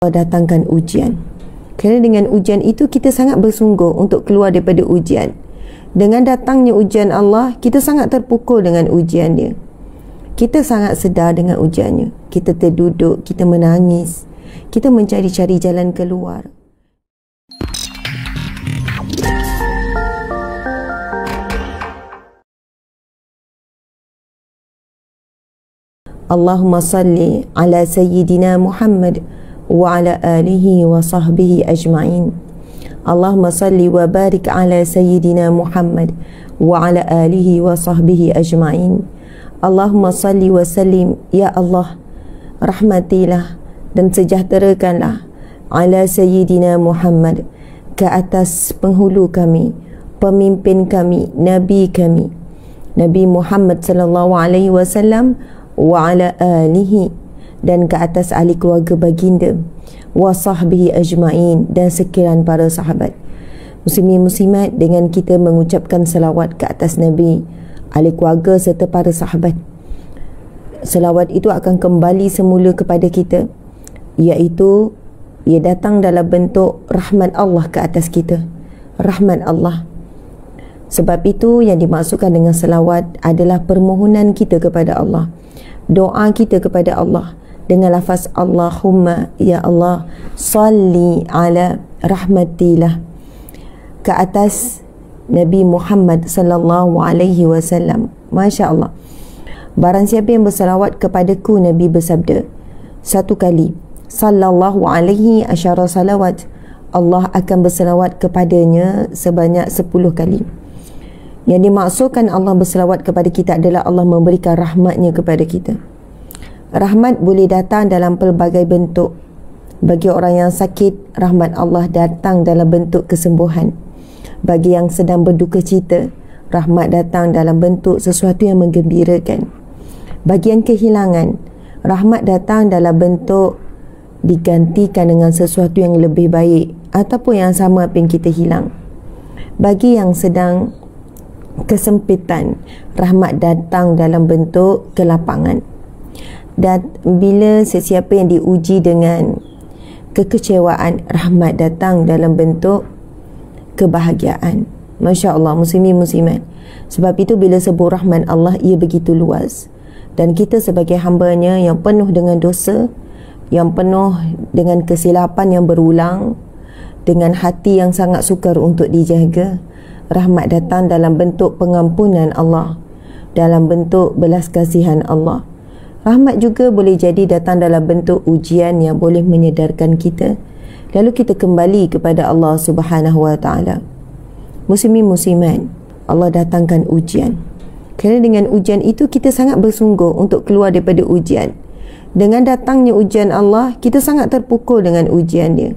datangkan ujian. Kerana dengan ujian itu kita sangat bersungguh untuk keluar daripada ujian. Dengan datangnya ujian Allah, kita sangat terpukul dengan ujian dia. Kita sangat sedar dengan ujiannya. Kita terduduk, kita menangis, kita mencari-cari jalan keluar. Allahumma salli ala Sayyidina Muhammad wa ala alihi wa sahbihi ajma'in. Allahumma salli wa barik ala Sayyidina Muhammad wa ala alihi wa sahbihi ajma'in. Allahumma salli wa sallim, ya Allah, rahmatilah dan sejahterakanlah ala Sayyidina Muhammad, ke atas penghulu kami, pemimpin kami, Nabi kami, Nabi Muhammad sallallahu alaihi wasallam, wa ala alihi, dan ke atas ahli keluarga baginda, wa sahbihi ajma'in, dan sekalian para sahabat. Muslimin muslimat, dengan kita mengucapkan salawat ke atas Nabi, ahli keluarga serta para sahabat, salawat itu akan kembali semula kepada kita, iaitu ia datang dalam bentuk rahmat Allah ke atas kita, rahmat Allah. Sebab itu yang dimaksudkan dengan salawat adalah permohonan kita kepada Allah, doa kita kepada Allah dengan lafaz Allahumma, ya Allah, salli ala, rahmatilah ke atas Nabi Muhammad sallallahu alaihi wasallam. Masya Allah. Barang siapa yang bersalawat kepadaku, Nabi bersabda, satu kali, sallallahu alaihi asyara salawat, Allah akan bersalawat kepadanya sebanyak 10 kali. Yang dimaksudkan Allah bersalawat kepada kita adalah Allah memberikan rahmatnya kepada kita. Rahmat boleh datang dalam pelbagai bentuk. Bagi orang yang sakit, rahmat Allah datang dalam bentuk kesembuhan. Bagi yang sedang berduka cita, rahmat datang dalam bentuk sesuatu yang menggembirakan. Bagi yang kehilangan, rahmat datang dalam bentuk digantikan dengan sesuatu yang lebih baik ataupun yang sama apa yang kita hilang. Bagi yang sedang kesempitan, rahmat datang dalam bentuk kelapangan. Dan bila sesiapa yang diuji dengan kekecewaan, rahmat datang dalam bentuk kebahagiaan. Masya Allah, muslimin muslimat. Sebab itu bila sebut rahmat Allah, ia begitu luas. Dan kita sebagai hamba-Nya yang penuh dengan dosa, yang penuh dengan kesilapan yang berulang, dengan hati yang sangat sukar untuk dijaga, rahmat datang dalam bentuk pengampunan Allah, dalam bentuk belas kasihan Allah. Rahmat juga boleh jadi datang dalam bentuk ujian yang boleh menyedarkan kita, lalu kita kembali kepada Allah Subhanahu wa taala. Muslimin muslimat, Allah datangkan ujian. Kerana dengan ujian itu kita sangat bersungguh untuk keluar daripada ujian. Dengan datangnya ujian Allah, kita sangat terpukul dengan ujian dia.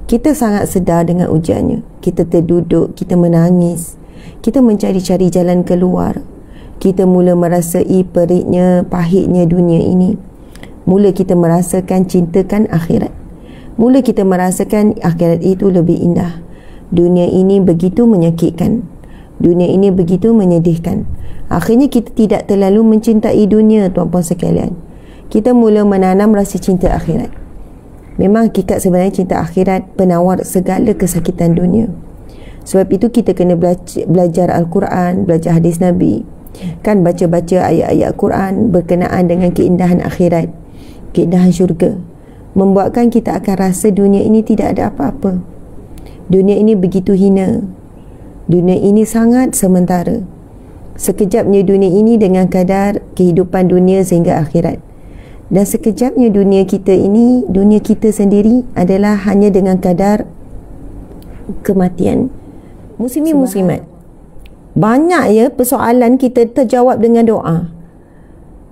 Kita sangat sedar dengan ujiannya. Kita terduduk, kita menangis, kita mencari-cari jalan keluar. Kita mula merasai peritnya, pahitnya dunia ini. Mula kita merasakan cintakan akhirat. Mula kita merasakan akhirat itu lebih indah. Dunia ini begitu menyakitkan. Dunia ini begitu menyedihkan. Akhirnya kita tidak terlalu mencintai dunia, tuan-puan sekalian. Kita mula menanam rasa cinta akhirat. Memang hakikat sebenarnya cinta akhirat penawar segala kesakitan dunia. Sebab itu kita kena belajar Al-Quran, belajar hadis Nabi. Kan baca-baca ayat-ayat Quran berkenaan dengan keindahan akhirat, keindahan syurga, membuatkan kita akan rasa dunia ini tidak ada apa-apa. Dunia ini begitu hina. Dunia ini sangat sementara. Sekejapnya dunia ini dengan kadar kehidupan dunia sehingga akhirat. Dan sekejapnya dunia kita ini, dunia kita sendiri adalah hanya dengan kadar kematian. Muslimin muslimat, banyak ya persoalan kita terjawab dengan doa.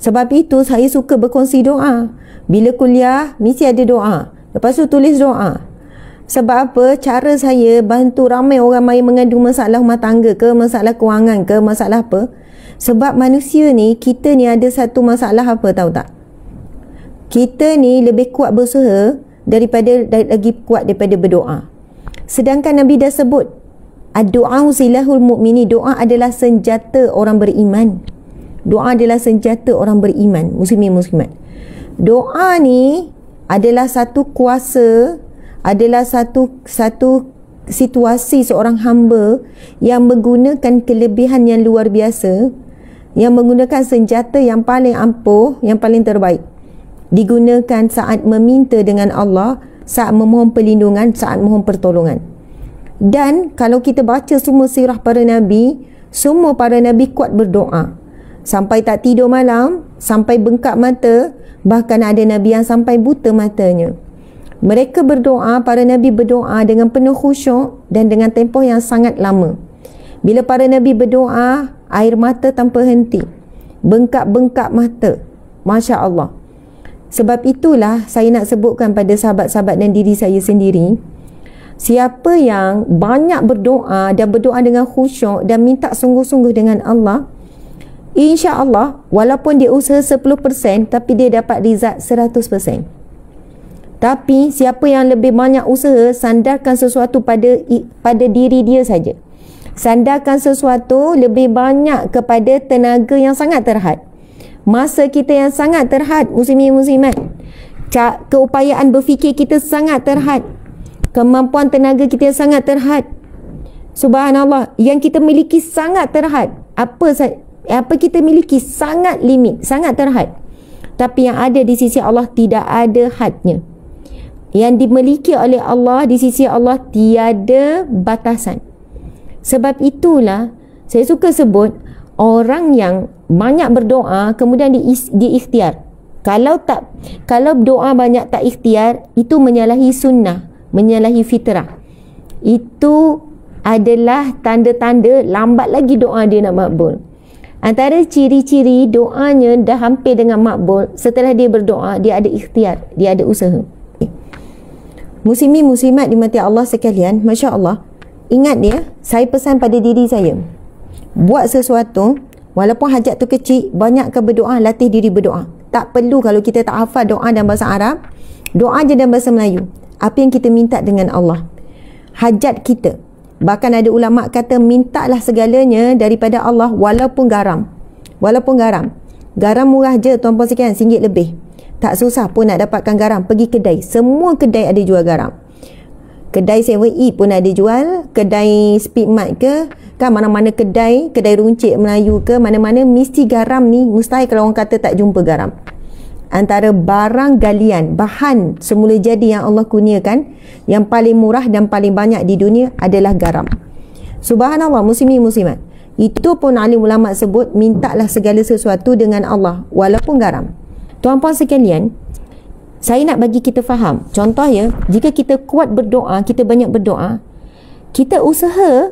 Sebab itu saya suka berkongsi doa. Bila kuliah mesti ada doa, lepas tu tulis doa. Sebab apa? Cara saya bantu ramai orang yang mengandung masalah rumah tangga ke, masalah kewangan ke, masalah apa. Sebab manusia ni, kita ni ada satu masalah apa tahu tak? Kita ni lebih kuat berusaha lagi kuat daripada berdoa. Sedangkan Nabi dah sebut, ad-du'a silahul mu'mini, doa adalah senjata orang beriman. Doa adalah senjata orang beriman. Muslimin muslimat, doa ni adalah satu kuasa, adalah satu situasi seorang hamba yang menggunakan kelebihan yang luar biasa, yang menggunakan senjata yang paling ampuh, yang paling terbaik, digunakan saat meminta dengan Allah, saat memohon perlindungan, saat memohon pertolongan. Dan kalau kita baca semua sirah para Nabi, semua para Nabi kuat berdoa sampai tak tidur malam, sampai bengkak mata, bahkan ada Nabi yang sampai buta matanya. Mereka berdoa, para Nabi berdoa dengan penuh khusyuk dan dengan tempoh yang sangat lama. Bila para Nabi berdoa, air mata tanpa henti, bengkak-bengkak mata. Masya Allah. Sebab itulah saya nak sebutkan pada sahabat-sahabat dan diri saya sendiri, siapa yang banyak berdoa dan berdoa dengan khusyuk dan minta sungguh-sungguh dengan Allah, insya-Allah walaupun dia usaha 10% tapi dia dapat result 100%. Tapi siapa yang lebih banyak usaha, sandarkan sesuatu pada diri dia saja. Sandarkan sesuatu lebih banyak kepada tenaga yang sangat terhad. Masa kita yang sangat terhad, muslimin muslimat. Keupayaan berfikir kita sangat terhad. Kemampuan tenaga kita yang sangat terhad. Subhanallah, yang kita miliki sangat terhad. Apa kita miliki sangat limit, sangat terhad. Tapi yang ada di sisi Allah tidak ada hadnya. Yang dimiliki oleh Allah di sisi Allah tiada batasan. Sebab itulah saya suka sebut orang yang banyak berdoa kemudian diikhtiar. Kalau doa banyak tak ikhtiar, itu menyalahi sunnah, menyalahi fitrah. Itu adalah tanda-tanda lambat lagi doa dia nak makbul. Antara ciri-ciri doanya dah hampir dengan makbul, setelah dia berdoa, dia ada ikhtiar, dia ada usaha. Muslimin muslimat dimati Allah sekalian, Masya Allah, ingat dia, saya pesan pada diri saya, buat sesuatu, walaupun hajat tu kecil, banyakkan berdoa, latih diri berdoa. Tak perlu kalau kita tak hafal doa dalam bahasa Arab, doa je dalam bahasa Melayu. Apa yang kita minta dengan Allah, hajat kita. Bahkan ada ulama kata, mintalah segalanya daripada Allah walaupun garam. Walaupun garam. Garam murah je tuan-puan sekalian, RM1 lebih. Tak susah pun nak dapatkan garam. Pergi kedai, semua kedai ada jual garam. Kedai 7E pun ada jual, kedai Speedmart ke, kan mana-mana kedai runcit Melayu ke, mana-mana mesti garam ni, mustahil kalau orang kata tak jumpa garam. Antara barang galian, bahan semula jadi yang Allah kurniakan, yang paling murah dan paling banyak di dunia adalah garam. Subhanallah, muslimin muslimat. Itu pun alim ulama sebut, mintalah segala sesuatu dengan Allah walaupun garam. Tuan-puan sekalian, saya nak bagi kita faham. Contoh ya, jika kita kuat berdoa, kita banyak berdoa, kita usaha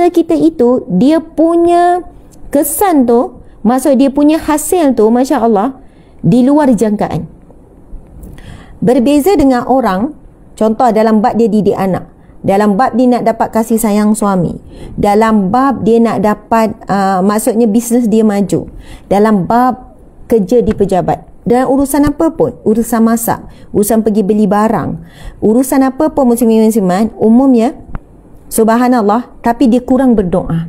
kita itu, dia punya kesan tu, maksud dia punya hasil tu, Masya Allah, di luar jangkaan. Berbeza dengan orang, contoh dalam bab dia didik anak, dalam bab dia nak dapat kasih sayang suami, dalam bab dia nak dapat maksudnya bisnes dia maju, dalam bab kerja di pejabat, dalam urusan apa pun, urusan masak, urusan pergi beli barang, urusan apa pun muslimin muslimat, umumnya subhanallah, tapi dia kurang berdoa.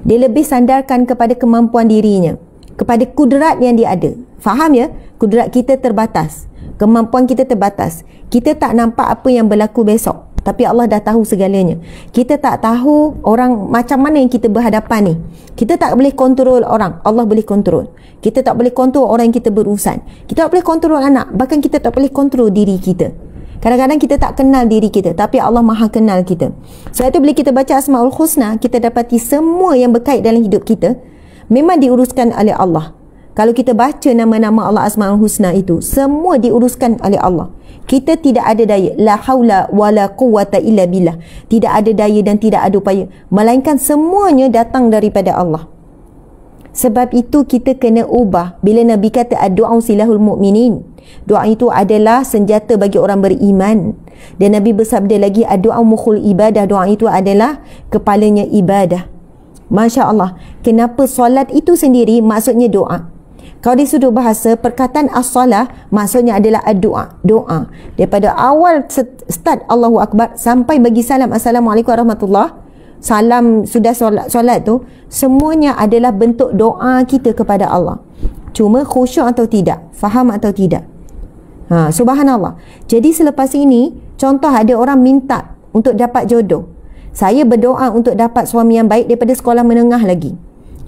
Dia lebih sandarkan kepada kemampuan dirinya, kepada kudrat yang dia ada. Faham ya? Kudrat kita terbatas, kemampuan kita terbatas. Kita tak nampak apa yang berlaku besok, tapi Allah dah tahu segalanya. Kita tak tahu orang macam mana yang kita berhadapan ni. Kita tak boleh kontrol orang, Allah boleh kontrol. Kita tak boleh kontrol orang yang kita berurusan. Kita tak boleh kontrol anak, bahkan kita tak boleh kontrol diri kita. Kadang-kadang kita tak kenal diri kita, tapi Allah Maha kenal kita. Sebab itu bila kita baca Asmaul Husna, kita dapati semua yang berkait dalam hidup kita memang diuruskan oleh Allah. Kalau kita baca nama-nama Allah Asmaul Husna itu, semua diuruskan oleh Allah. Kita tidak ada daya, la haula wala quwwata illa billah. Tidak ada daya dan tidak ada upaya, melainkan semuanya datang daripada Allah. Sebab itu kita kena ubah. Bila Nabi kata ad-du'a silahul mu'minin, doa itu adalah senjata bagi orang beriman. Dan Nabi bersabda lagi, ad-du'a mukhul ibadah, doa itu adalah kepalanya ibadah. Masya Allah. Kenapa solat itu sendiri maksudnya doa? Kalau di sudut bahasa, perkataan as-salah maksudnya adalah ad-du'a, doa. Daripada awal start Allahu Akbar sampai bagi salam Assalamualaikum warahmatullahi, salam sudah solat tu, semuanya adalah bentuk doa kita kepada Allah. Cuma khusyuk atau tidak, faham atau tidak. Subhanallah. Jadi selepas ini, contoh ada orang minta untuk dapat jodoh. Saya berdoa untuk dapat suami yang baik daripada sekolah menengah lagi.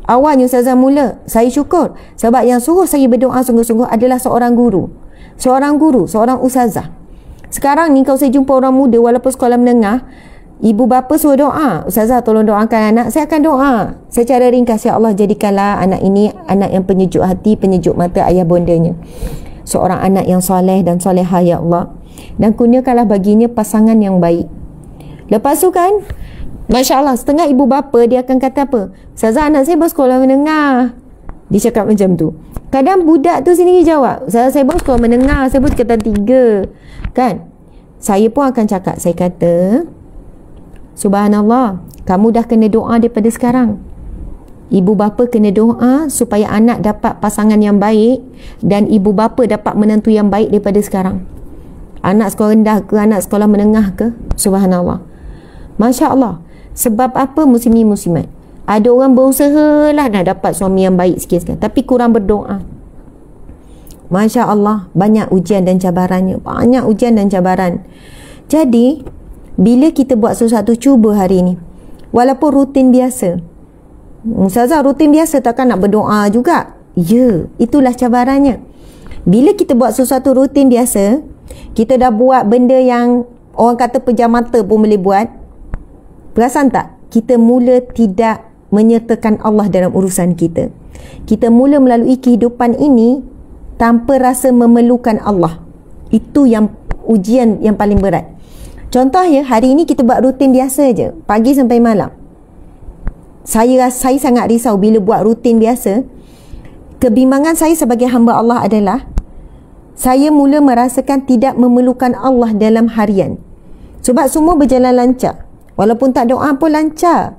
Awalnya Ustazah mula, saya syukur. Sebab yang suruh saya berdoa sungguh-sungguh adalah seorang guru. Seorang ustazah. Sekarang ni kalau saya jumpa orang muda walaupun sekolah menengah, ibu bapa suruh doa. Ustazah tolong doakan anak. Saya akan doa secara ringkas. Ya Allah, jadikanlah anak ini anak yang penyejuk hati, penyejuk mata ayah bondanya. Seorang anak yang soleh dan solehah ya Allah. Dan kurniakanlah baginya pasangan yang baik. Lepas tu kan, Masya Allah, setengah ibu bapa dia akan kata apa? Ustazah, anak saya bersekolah menengah. Dia cakap macam tu. Kadang budak tu sendiri jawab, Ustazah, saya bersekolah menengah, saya bersekatan 3. Kan? Saya pun akan cakap, saya kata, Subhanallah, kamu dah kena doa daripada sekarang. Ibu bapa kena doa supaya anak dapat pasangan yang baik dan ibu bapa dapat menantu yang baik daripada sekarang. Anak sekolah rendah ke, anak sekolah menengah ke? Subhanallah. Masya Allah. Sebab apa muslimin-muslimat? Ada orang berusaha lah nak dapat suami yang baik sikit-sikit, tapi kurang berdoa. Masya Allah, banyak ujian dan cabarannya. Banyak ujian dan cabaran. Jadi, bila kita buat sesuatu cuba hari ni, walaupun rutin biasa, Ustazah rutin biasa takkan nak berdoa juga? Ya, itulah cabarannya. Bila kita buat sesuatu rutin biasa, kita dah buat benda yang orang kata pejam mata pun boleh buat. Perasan tak? Kita mula tidak menyertakan Allah dalam urusan kita. Kita mula melalui kehidupan ini tanpa rasa memerlukan Allah. Itu yang ujian yang paling berat. Contohnya, hari ini kita buat rutin biasa je, pagi sampai malam. Saya sangat risau bila buat rutin biasa. Kebimbangan saya sebagai hamba Allah adalah saya mula merasakan tidak memerlukan Allah dalam harian. Sebab semua berjalan lancar. Walaupun tak doa pun lancar.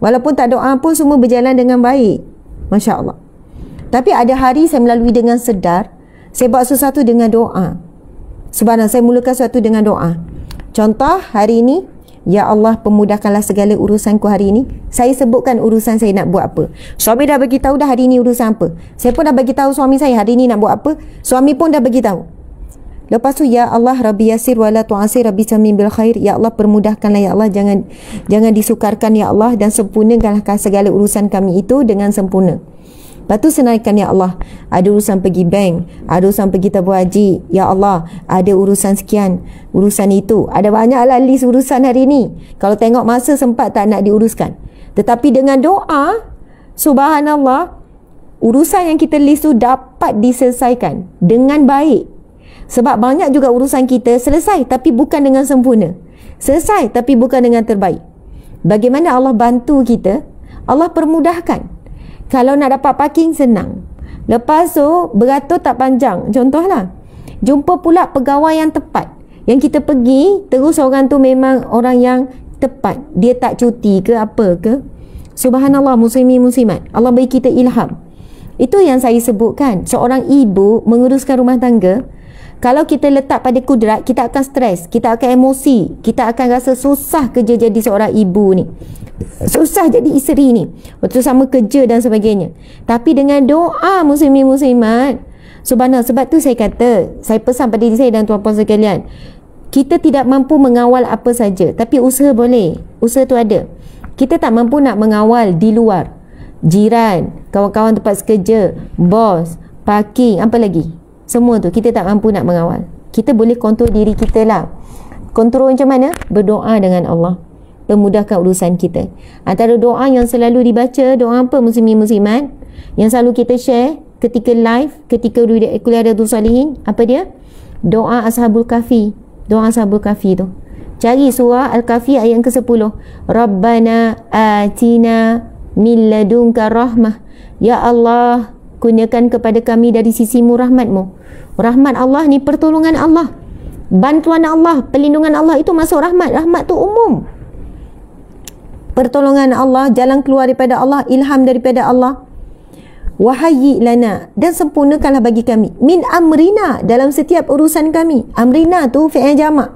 Walaupun tak doa pun semua berjalan dengan baik. Masya Allah. Tapi ada hari saya melalui dengan sedar, saya buat sesuatu dengan doa. Subhanallah, saya mulakan sesuatu dengan doa. Contoh hari ini, Ya Allah, pemudahkanlah segala urusanku hari ini. Saya sebutkan urusan saya nak buat apa. Suami dah bagi tahu dah hari ini urusan apa. Saya pun dah bagi tahu suami saya hari ini nak buat apa. Suami pun dah bagi tahu. Lepas tu, Ya Allah, Rabbi Yasir wala tu'asir, Rabbi Samin bil khair. Ya Allah, permudahkanlah Ya Allah, jangan disukarkan Ya Allah, dan sempurnakanlah segala urusan kami itu dengan sempurna. Lepas tu senaikan Ya Allah, ada urusan pergi bank, ada urusan pergi tabur haji. Ya Allah, ada urusan sekian, urusan itu. Ada banyaklah list urusan hari ni. Kalau tengok masa sempat tak nak diuruskan. Tetapi dengan doa, subhanallah, urusan yang kita list tu dapat diselesaikan dengan baik. Sebab banyak juga urusan kita selesai tapi bukan dengan sempurna. Selesai tapi bukan dengan terbaik. Bagaimana Allah bantu kita? Allah permudahkan. Kalau nak dapat parking senang. Lepas tu beratur tak panjang. Contohlah, jumpa pula pegawai yang tepat. Yang kita pergi, terus orang tu memang orang yang tepat. Dia tak cuti ke apa ke. Subhanallah, muslimin muslimat. Allah beri kita ilham. Itu yang saya sebutkan. Seorang ibu menguruskan rumah tangga. Kalau kita letak pada kudrat, kita akan stres, kita akan emosi, kita akan rasa susah kerja jadi seorang ibu ni. Susah jadi isteri ni. Waktu sama kerja dan sebagainya. Tapi dengan doa muslimin muslimat, subhanallah, sebab tu saya kata, saya pesan pada diri saya dan tuan-puan sekalian, kita tidak mampu mengawal apa saja, tapi usaha boleh. Usaha tu ada. Kita tak mampu nak mengawal di luar. Jiran, kawan-kawan tempat sekerja, bos, parking, apa lagi? Semua tu kita tak mampu nak mengawal. Kita boleh kontrol diri kita lah. Kontrol macam mana? Berdoa dengan Allah. Memudahkan urusan kita. Antara doa yang selalu dibaca, doa apa muslimin muslimat? Yang selalu kita share ketika live, ketika kuliah Riyadhus Shalihin, apa dia? Doa Ashabul Kahfi. Doa Ashabul Kahfi tu. Cari surah Al-Kahfi ayat ke-10. Rabbana atina min ladunka rahmah. Ya Allah, kurniakan kepada kami dari sisimu rahmatmu. Rahmat Allah ni pertolongan Allah, bantuan Allah, perlindungan Allah itu masuk rahmat. Rahmat tu umum. Pertolongan Allah, jalan keluar daripada Allah, ilham daripada Allah. Wahayyi lana, dan sempurnakanlah bagi kami, min amrina, dalam setiap urusan kami. Amrina tu fi'il jamak.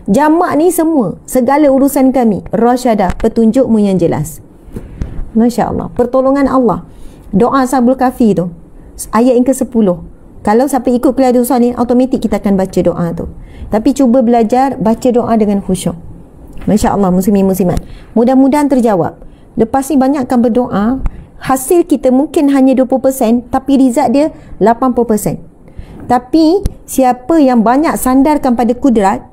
Jamak ni semua, segala urusan kami. Rasyada, petunjukmu yang jelas. Masya Allah, pertolongan Allah. Doa Ashabul Kahfi tu, ayat yang ke-10. Kalau siapa ikut kuliah Ustaz ni, automatik kita akan baca doa tu. Tapi cuba belajar baca doa dengan khusyuk. Masya Allah, muslimin muslimat, mudah-mudahan terjawab. Lepas ni banyakkan berdoa. Hasil kita mungkin hanya 20%, tapi result dia 80%. Tapi siapa yang banyak sandarkan pada kudrat,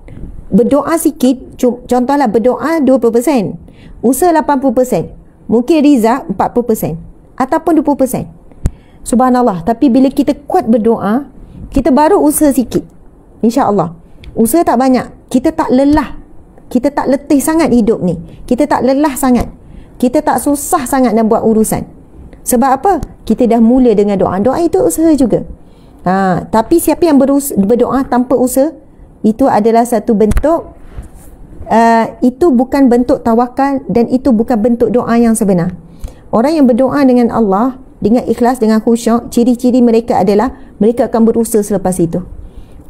berdoa sikit, contohlah berdoa 20%, usaha 80%, mungkin result 40% ataupun 20%. Subhanallah. Tapi bila kita kuat berdoa, kita baru usaha sikit, insya-Allah. Usaha tak banyak, kita tak lelah, kita tak letih sangat hidup ni, kita tak lelah sangat, kita tak susah sangat nak buat urusan. Sebab apa? Kita dah mula dengan doa. Doa itu usaha juga. Tapi siapa yang berdoa tanpa usaha, itu adalah satu bentuk, itu bukan bentuk tawakal, dan itu bukan bentuk doa yang sebenar. Orang yang berdoa dengan Allah dengan ikhlas, dengan khusyuk, ciri-ciri mereka adalah mereka akan berusaha selepas itu.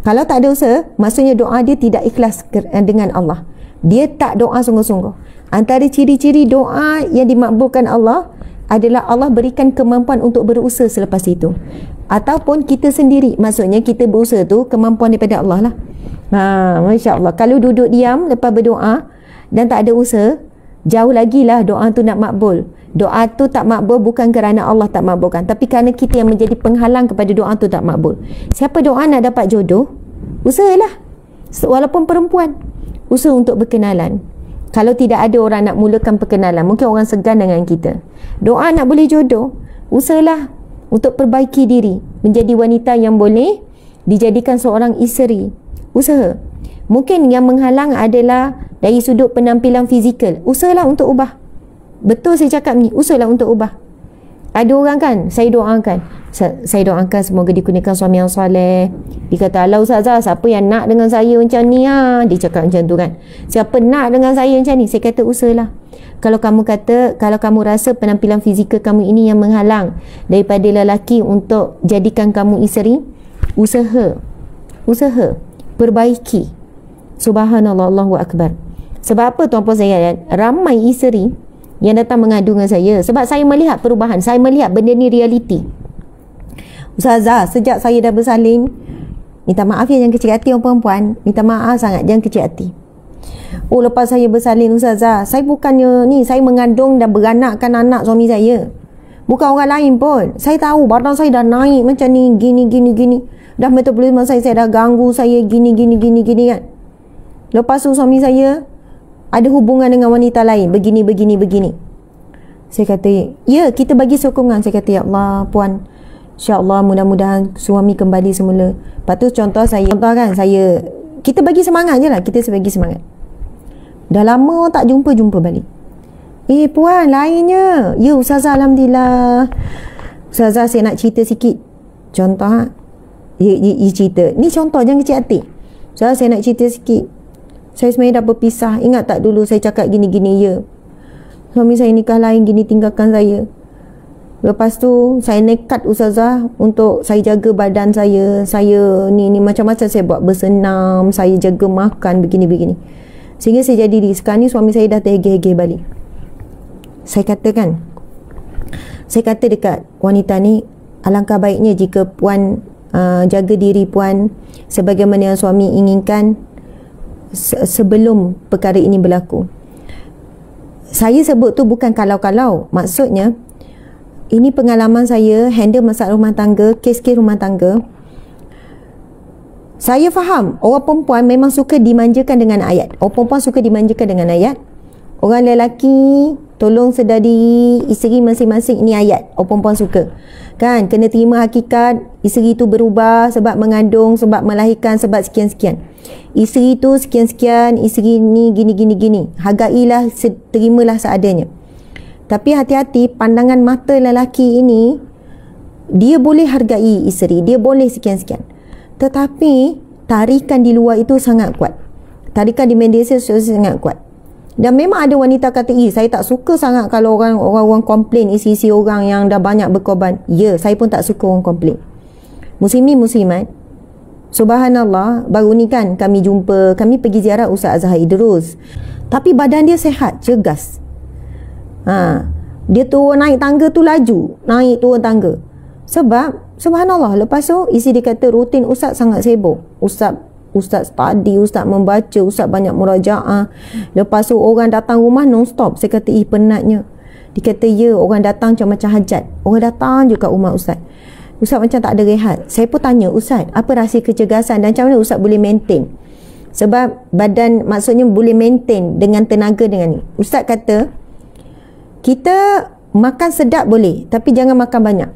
Kalau tak ada usaha, maksudnya doa dia tidak ikhlas dengan Allah. Dia tak doa sungguh-sungguh. Antara ciri-ciri doa yang dimakbulkan Allah adalah Allah berikan kemampuan untuk berusaha selepas itu. Ataupun kita sendiri, maksudnya kita berusaha tu kemampuan daripada Allah lah. Masya Allah. Kalau duduk diam lepas berdoa dan tak ada usaha, jauh lagi lah doa tu nak makbul. Doa tu tak makbul bukan kerana Allah tak makbulkan, tapi kerana kita yang menjadi penghalang kepada doa tu tak makbul. Siapa doa nak dapat jodoh, usahalah. Walaupun perempuan, usaha untuk berkenalan. Kalau tidak ada orang nak mulakan perkenalan, mungkin orang segan dengan kita. Doa nak boleh jodoh, usahalah untuk perbaiki diri, menjadi wanita yang boleh dijadikan seorang isteri. Usaha. Mungkin yang menghalang adalah dari sudut penampilan fizikal. Usahalah untuk ubah. Betul saya cakap ni, usahalah untuk ubah. Ada orang kan, saya doakan semoga dikurniakan suami yang soleh. Dia kata, alah Ustazah, siapa yang nak dengan saya macam ni? Dia cakap macam tu kan. Siapa nak dengan saya macam ni? Saya kata, usahalah. Kalau kamu rasa penampilan fizikal kamu ini yang menghalang daripada lelaki untuk jadikan kamu isteri, usaha, perbaiki. Subhanallah, Allahu Akbar. Sebab apa tuan-puan sekalian? Ramai isteri yang datang mengadu dengan saya sebab saya melihat perubahan, saya melihat benda ni realiti. Ustazah, sejak saya dah bersalin, minta maaf ya jangan kecil hati orang perempuan, minta maaf sangat, jangan kecil hati. Oh, lepas saya bersalin Ustazah, saya bukannya ni, saya mengandung dan beranakkan anak suami saya, bukan orang lain pun. Saya tahu badan saya dah naik macam ni, gini, dah metabolisme saya dah ganggu saya gini kan. Lepas tu suami saya ada hubungan dengan wanita lain, begini. Saya kata, ya, kita bagi sokongan. Saya kata, ya Allah puan, insya-Allah mudah-mudahan suami kembali semula. Lepas tu contoh kan saya, kita bagi semangat je lah, kita bagi semangat. Dah lama tak jumpa balik. Puan, lainnya. Ya Ustazah, Alhamdulillah. Ustazah, saya nak cerita sikit. Contoh cerita. Ni contoh, jangan kecil hati. Ustazah, saya nak cerita sikit. Saya sebenarnya dah berpisah. Ingat tak dulu saya cakap gini, ya. Suami saya nikah lain, gini tinggalkan saya. Lepas tu saya nekat Ustazah untuk saya jaga badan saya. Saya ni macam-macam saya buat, bersenam, saya jaga makan, begini. Sehingga saya jadi diri. Sekarang ni suami saya dah terhegeh-hegeh balik. Saya kata dekat wanita ni, alangkah baiknya jika puan jaga diri puan sebagaimana yang suami inginkan sebelum perkara ini berlaku. Saya sebut tu bukan kalau-kalau. Maksudnya, ini pengalaman saya handle masalah rumah tangga, kes-kes rumah tangga. Saya faham orang perempuan memang suka dimanjakan dengan ayat. Orang perempuan suka dimanjakan dengan ayat. Orang lelaki tolong sedar diri isteri masing-masing, ini ayat. Orang perempuan suka kan, kena terima hakikat isteri itu berubah sebab mengandung, sebab melahirkan, sebab sekian-sekian. Isteri itu sekian-sekian, isteri ni gini. Hargailah, terimalah seadanya. Tapi hati-hati, pandangan mata lelaki ini, dia boleh hargai isteri, dia boleh sekian-sekian. Tetapi tarikan di luar itu sangat kuat. Tarikan di media sosial sangat kuat. Dan memang ada wanita kata, saya tak suka sangat kalau orang komplain isi-isi orang yang dah banyak berkorban. Ya, saya pun tak suka orang komplain. Muslimin muslimat, subhanallah, baru ni kan kami pergi ziarah Ustaz Azhar Idrus. Tapi badan dia sehat, cergas. Dia turun naik tangga tu laju, naik turun tangga. Sebab subhanallah, lepas tu isi dia kata rutin ustaz sangat sibuk. Ustaz study, ustaz membaca, ustaz banyak murajaah. Lepas tu orang datang rumah non-stop. Saya kata, penatnya. Dia kata, ya, orang datang macam hajat. Orang datang juga rumah ustaz. Ustaz macam tak ada rehat. Saya pun tanya, ustaz, apa rahsia kecergasan dan macam mana ustaz boleh maintain? Sebab badan maksudnya boleh maintain dengan tenaga dengan ni. Ustaz kata, kita makan sedap boleh, tapi jangan makan banyak.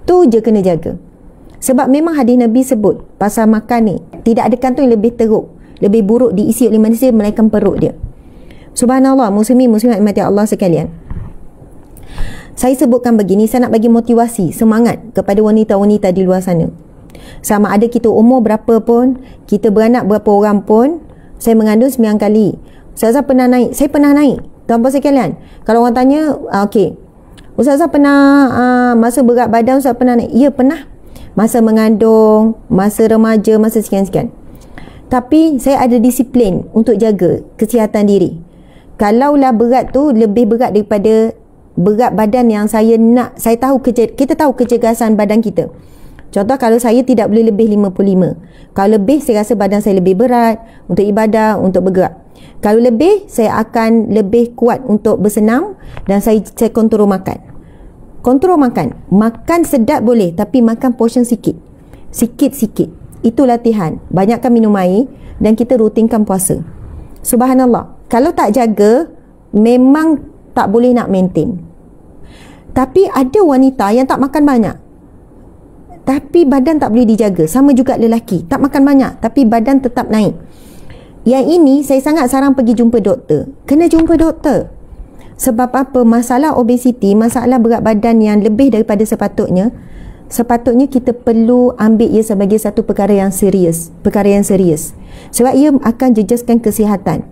Tu je kena jaga. Sebab memang hadis Nabi sebut pasal makan ni, tidak ada kantong yang lebih teruk, lebih buruk diisi oleh manusia melainkan perut dia. Subhanallah, muslimin-muslimat mati Allah sekalian. Saya sebutkan begini, saya nak bagi motivasi, semangat kepada wanita-wanita di luar sana. Sama ada kita umur berapa pun, kita beranak berapa orang pun, saya mengandung 9 kali. Ustazah pernah naik, saya pernah naik. Tuan-puan sekalian, kalau orang tanya, okey, Ustazah pernah masa berat badan, Ustazah pernah naik? Ya, pernah. Masa mengandung, masa remaja, masa sekian-sekian. Tapi saya ada disiplin untuk jaga kesihatan diri. Kalaulah berat tu lebih berat daripada berat badan yang saya nak, saya tahu kita tahu kecergasan badan kita. Contoh, kalau saya tidak boleh lebih 55. Kalau lebih, saya rasa badan saya lebih berat untuk ibadah, untuk bergerak. Kalau lebih, saya akan lebih kuat untuk bersenam dan saya kontrol makan. Kontrol makan. Makan sedap boleh, tapi makan portion sikit. Sikit-sikit. Itu latihan. Banyakkan minum air dan kita rutinkan puasa. Subhanallah. Kalau tak jaga, memang tak boleh nak maintain. Tapi ada wanita yang tak makan banyak, tapi badan tak boleh dijaga. Sama juga lelaki. Tak makan banyak, tapi badan tetap naik. Yang ini saya sangat saran pergi jumpa doktor. Kena jumpa doktor. Sebab apa? Masalah obesiti, masalah berat badan yang lebih daripada sepatutnya kita perlu ambil ia sebagai satu perkara yang serius. Perkara yang serius. Sebab ia akan jejaskan kesihatan.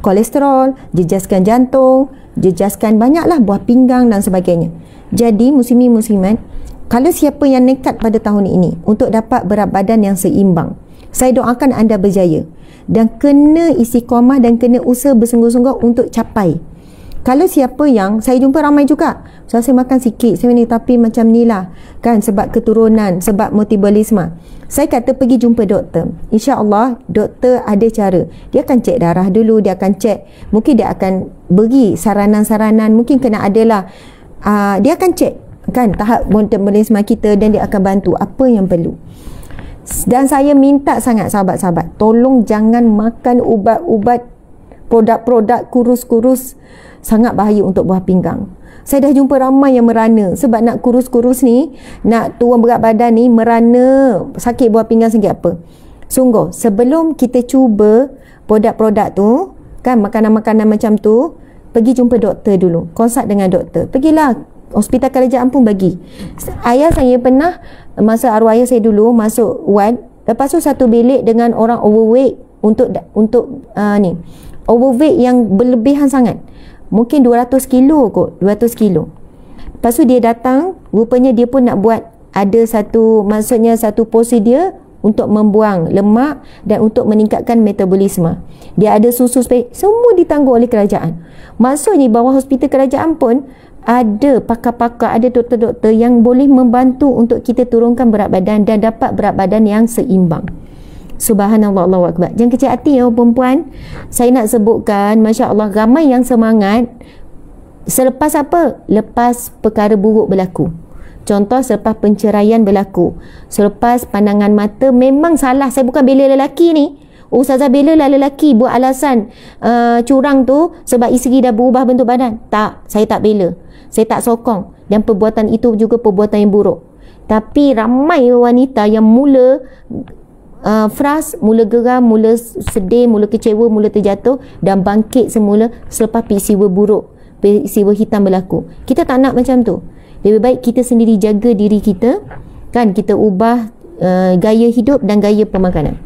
Kolesterol, jejaskan jantung, jejaskan banyaklah buah pinggang dan sebagainya. Jadi muslimin muslimat, kalau siapa yang nekat pada tahun ini untuk dapat berat badan yang seimbang, saya doakan anda berjaya. Dan kena istiqamah dan kena usaha bersungguh-sungguh untuk capai. Kalau siapa yang, saya jumpa ramai juga, saya makan sikit, saya ni tapi macam ni lah kan, sebab keturunan, sebab metabolisme. Saya kata pergi jumpa doktor. InsyaAllah doktor ada cara. Dia akan cek darah dulu, dia akan cek, mungkin dia akan beri saranan-saranan, mungkin kena adalah dia akan cek kan tahap metabolisme kita dan dia akan bantu apa yang perlu. Dan saya minta sangat sahabat-sahabat, tolong jangan makan ubat-ubat, produk-produk kurus-kurus. Sangat bahaya untuk buah pinggang. Saya dah jumpa ramai yang merana sebab nak kurus-kurus ni, nak turun berat badan ni, merana, sakit buah pinggang, sakit apa. Sungguh, sebelum kita cuba produk-produk tu kan, makanan-makanan macam tu, pergi jumpa doktor dulu, konsult dengan doktor. Pergilah hospital kerajaan pun bagi. Ayah saya pernah, masa arwah ayah saya dulu masuk ward, lepas tu satu bilik dengan orang overweight untuk ni overweight yang berlebihan sangat, mungkin 200 kilo kot, 200 kilo. Lepas tu dia datang, rupanya dia pun nak buat ada satu, maksudnya satu prosedur untuk membuang lemak dan untuk meningkatkan metabolisme. Dia ada susu semua ditanggung oleh kerajaan. Maksudnya bawah hospital kerajaan pun ada pakar-pakar, ada doktor-doktor yang boleh membantu untuk kita turunkan berat badan dan dapat berat badan yang seimbang. Subhanallah, Allahu Akbar. Jangan kecil hati ya perempuan. Saya nak sebutkan, Masya Allah, ramai yang semangat selepas apa? Lepas perkara buruk berlaku. Contoh, selepas penceraian berlaku, selepas pandangan mata, memang salah. Saya bukan bela lelaki ni. Ustazah bela lah lelaki buat alasan curang tu sebab isteri dah berubah bentuk badan. Tak, saya tak bela. Saya tak sokong. Dan perbuatan itu juga perbuatan yang buruk. Tapi ramai wanita yang mula frust, mula geram, mula sedih, mula kecewa, mula terjatuh dan bangkit semula selepas peristiwa buruk, peristiwa hitam berlaku. Kita tak nak macam tu. Lebih baik kita sendiri jaga diri kita kan, kita ubah gaya hidup dan gaya pemakanan.